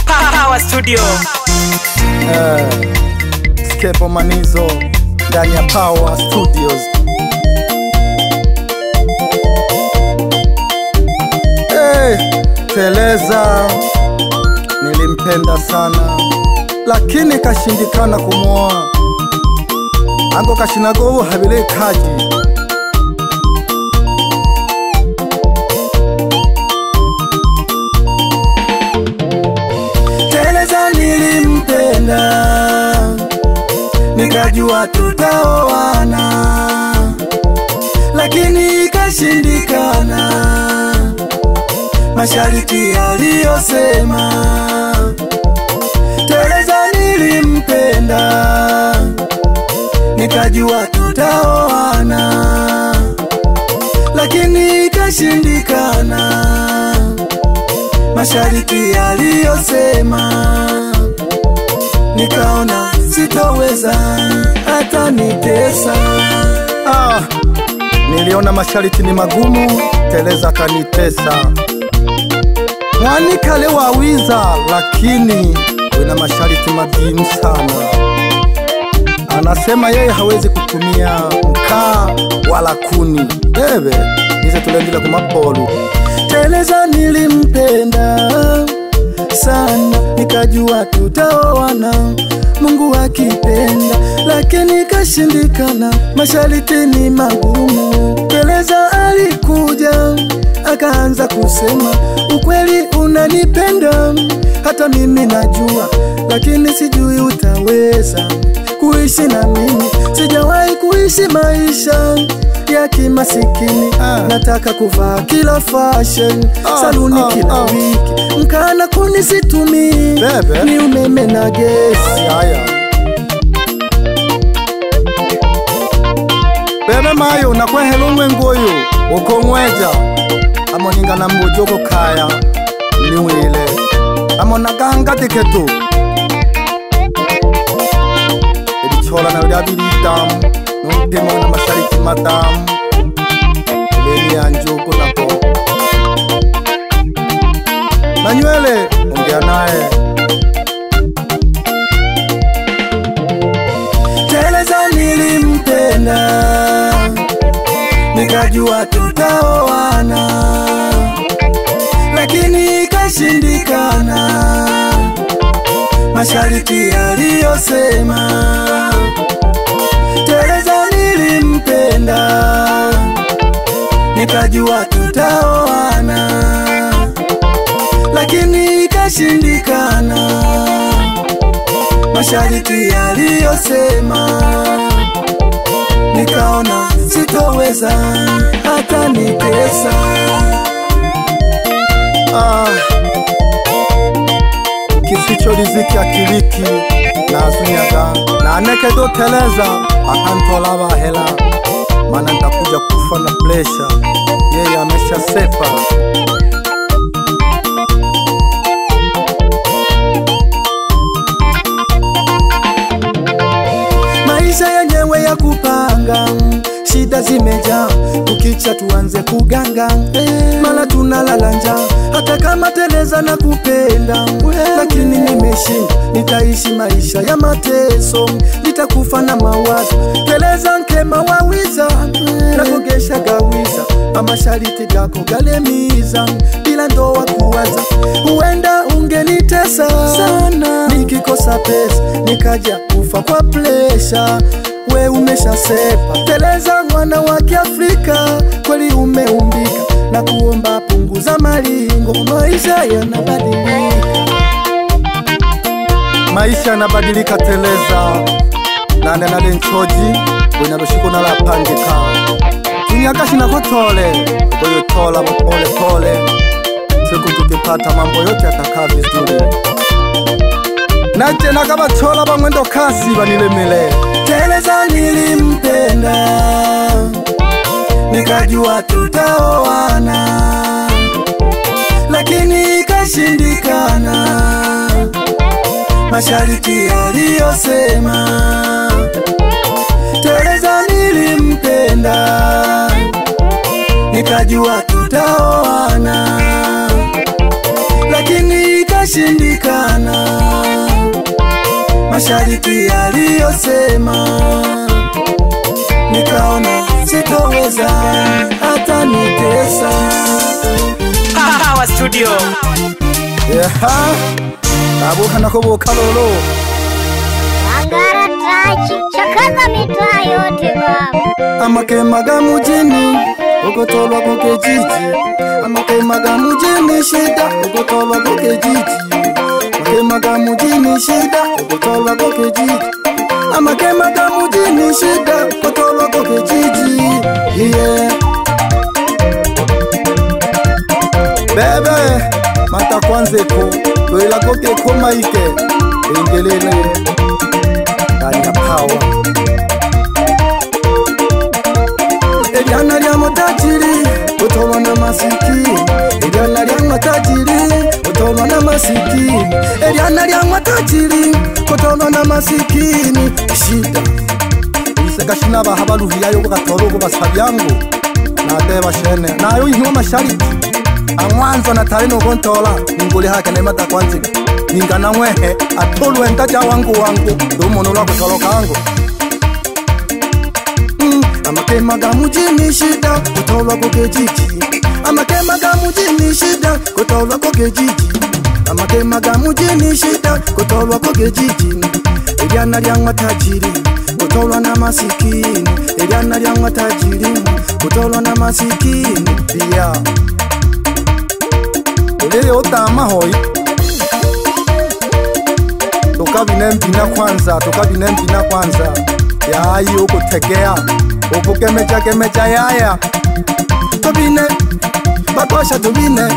Power Studio. Skepo Manizo ndani ya Power Studios. Teleza nilimpenda sana, lakini kashindikana kumuoa. Ango kashinago habile kaji. Teleza nilimpenda, nikajua tutaoana, lakini kashindikana masharti aliyosema. Teleza nilimpenda, nikajua tutaoana, lakini kashindikana masharti aliyosema. Nikaona sitoweza hata nitesa. Niliona masharti ni magumu, Teleza kanitesa. Mwani kale wawiza, lakini wena masharti magumu sana. Anasema yeye hawezi kutumia mkaa wala kuni. Bebe, nize tulendile kumapolu. Teleza nilimpenda sana, nikajua tutaoana Mungu akipenda, lakini kashindikana masharti ni magumu. Teleza alikuja akaanza kusema, ukweli unanipenda, hata mimi najua, lakini sijui utaweza kuishi na mimi. Sijawahi kuishi maisha ya kimasikini. Nataka kuvaa kila fashion, saluni kila wiki, mkana kuni situmi, ni umeme na gesi. Bebe mayo nakwe helungwe ngoyo ukomweja amoninga na mbojoko kaya niwile amona ganga tiketu edichola na udabilitam numpimo na mashariki madam leni anjuku nako Manywele ongea naye. Teleza nilimpenda, nikajua tutaoana, lakini kashindikana masharti aliyosema. Teleza nilimpenda, nikajua tutaoana, lakini kashindikana masharti aliyosema. Nikaona sitoweza hata nitesa. Kisicho riziki akiliki na azunyaga na anekedo Teleza akantola bahela, mana nitakuja kufa na pressure, yeye amesha sepa. Maisha yenyewe ya kupanga, shida zimeja, ukicha tuanze kuganga, mala tunalala njaa. Hata kama Teleza na kupenda, lakini nimeshinda, nitaishi maisha ya mateso, nitakufa na mawazo. Teleza nkema wawiza, nakugesha gawiza, amashariti gako galemiza, bila ndoa kuwaza. Huenda ungenitesa sana, nikikosa pesa, nikaja kufa kwa pressure. We umesha sepa. Teleza mwana waki Afrika, kweli umeumbika, na kuomba punguza malingo. Maisha yanabadilika, maisha yanabadilika Teleza. Nane na lenchoji wenaloshiko na lapangika, tunyakashi na kotole koyo tola pole pole. Siku tukipata mambo yote yatakaa vizuri. Naje nakabachola bamwendo kasi banilemele. Teleza nilimpenda, nikajua tutaoana, lakini kashindikana masharti aliyosema. Teleza nilimpenda, nikajua tutaoana, ikashindikana. Mashariki yaliyosema, nikaona sitoweza hata nitesa. Power Studio. Abuka nako kalolo. Angara trachi chakaza mitaa yote baba. Amakemaga mujini ukotolwa kukejiji. Amakemaga mujini shida ukotolwa kukejiji. Amakemaga mujini shida ukotolwa kukejiji. Amakemaga mujini shida ukotolwa kukejiji. Yeah. Bebe mata kwanzeko toila koke komaike ingelele ndani ya power. Eliana lya matajiri utolwa na masikini. Eliana lya matajiri utolwa na masikini. Eliana lya matajiri utolwa na masikini. Shida iseka shina bahabaluhiyayo gatoro basabyango nadeba shene nayo inyo mashariki amwanzo na tarino kontola nguli hake ne mata kwanziga ningana mwehe atolwe ndaja wangu ndo umuntu lwa kutoloka wangu. Amakemaga mujini shida kutolwa kukejiji. Amakemaga mujini shida kutolwa kukejiji. Amakemaga mujini shida kutolwa kukejiji. Eliana lya matajiri kutolwa na masikini. Eliana lya matajiri kutolwa na masikini. Pia Leo utama hoi Tukabine mpina kwanza Yai uko tegea Uko kemecha yaya Tobine Bagosha tobine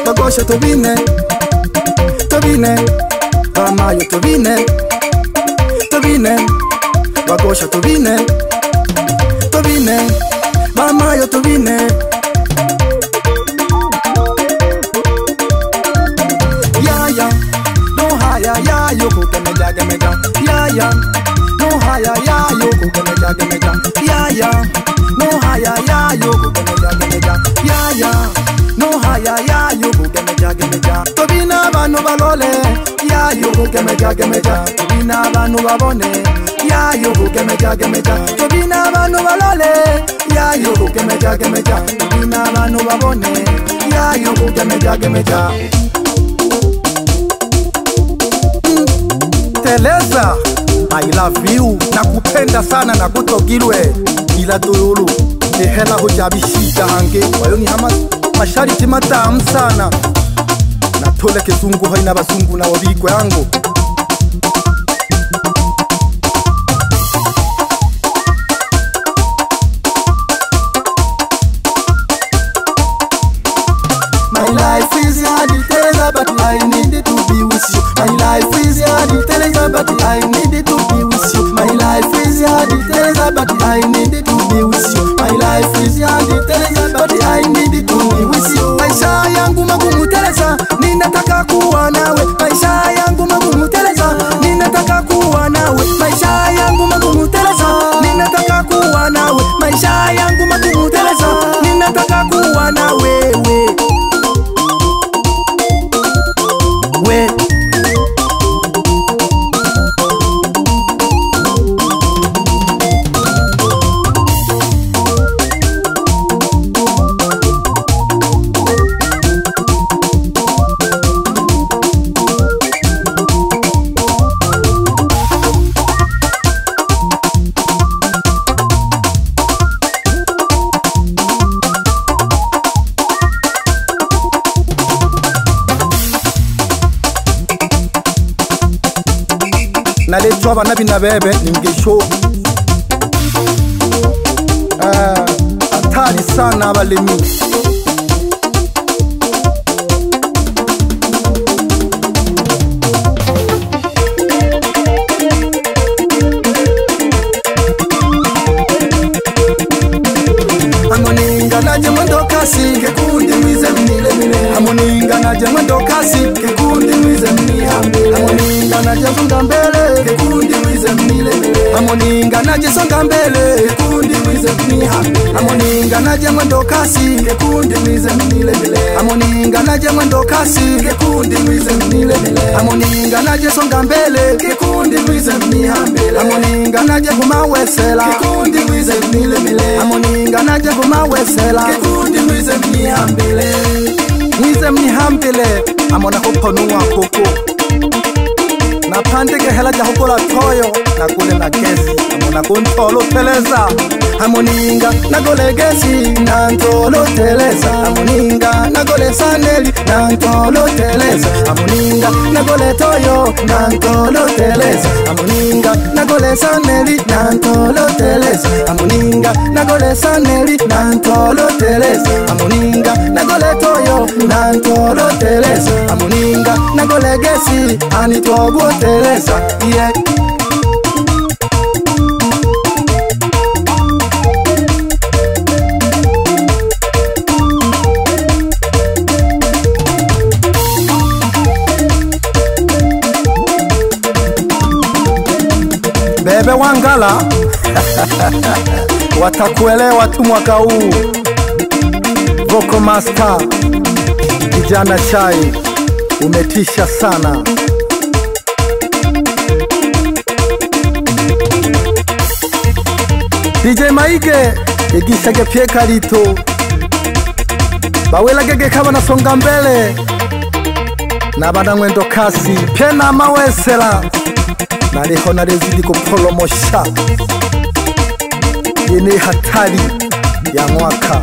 Bagosha tobine Bamayo tobine Bagosha tobine Bamayo tobine. Ya yoko kemeja ya no haya ya yoko kemeja ya no haya ya yoko kemeja ya no haya ya yoko kemeja tobina banu balole ya yoko kemeja tobina banu babone ya yoko kemeja tobina banu balole ya yoko kemeja tobina banu babone ya yoko kemeja. Teleza, I love you. Nakupenda sana na kutogilwe ila tuyulu hela hujabishida hange wayoni hama mashariki matamu sana natole kizungu haina bazungu na wabigwe yangu. My life is hard, Teleza, but I need to be with you. My life is hard, Teleza, but I need to be with you. My life is hard, Teleza, but I need to be with you. My life is hard, Teleza, but I need to be with you. Maisha yangu magumu Teleza, ninataka kuwa nawe. Maisha yangu magumu Teleza, ninataka kuwa nawe. Maisha yangu magumu Teleza, ninataka kuwa nawe. Maisha yangu magumu Teleza, ninataka kuwa nawe. Naletwa bana bina bebe ningesho atali sana balemi Amoninga naje mwendo kasi kekundi mwize mnile Amoninga naje mwendo kasi kekundi mwize mnile Amoninga naje songa mbele kekundi mwize mnile Amoninga naje songa mbele kekundi mwize mnile Amoninga Amoninga naje mwendo kasi kekundi mwize mnile mile. Amoninga naje mwendo kasi kekundi mwize mnile mile. Amoninga naje songa mbele kekundi mwize mnihambele. Amoninga naje kumawesela kekundi mwize mnile mile. Amoninga naje kumawesela kekundi mwize mnihambele. Mwize mnihambele amona kuponua koko. Na pandike hela jahukola toyo na kule na gesi amona kuntolo teleza. Amoninga na gole gesi na ntolo teleza. Amoninga na gole saneli na ntolo teleza. Amoninga na gole toyo na ntolo teleza. Amoninga na gole saneli na ntolo teleza. Amoninga na gole saneli na ntolo teleza. Amoninga na gole toyo na ntolo teleza. Amoninga na gole gesi anitogo teleza. Yeah. Bebe Wangala watakuelewa tu mwaka huu. Vocal Master kijana chai umetisha sana. DJ Maige igisha gepieka lito bawela gege kaba nasonga mbele na bana mwendo kasi pena mawesela naliho narezidi kupolomosha yene hatari ya mwaka.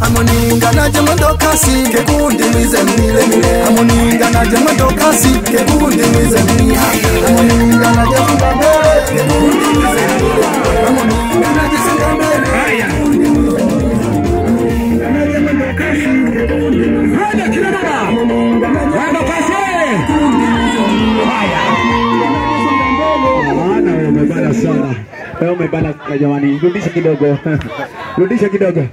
Amoninga naje mwendo kasi kekundi mwize mnile mile. Amoninga naje mwendo kasi kekundi mwize mnile. Amoninga naje songa mbele kekundi mwize mnile. Amoninga naje songa mbele kekundi mwize mnile. Amoninga naje mwendo kasi kekundi mwize mnile. Haya kina baba Amoninga naje mwendo kasi kekundi mwize mnile. Haya Amoninga naje songa mbele. Umebana sana. Umebana jamani. Rudisha kidogo. Rudisha kidogo.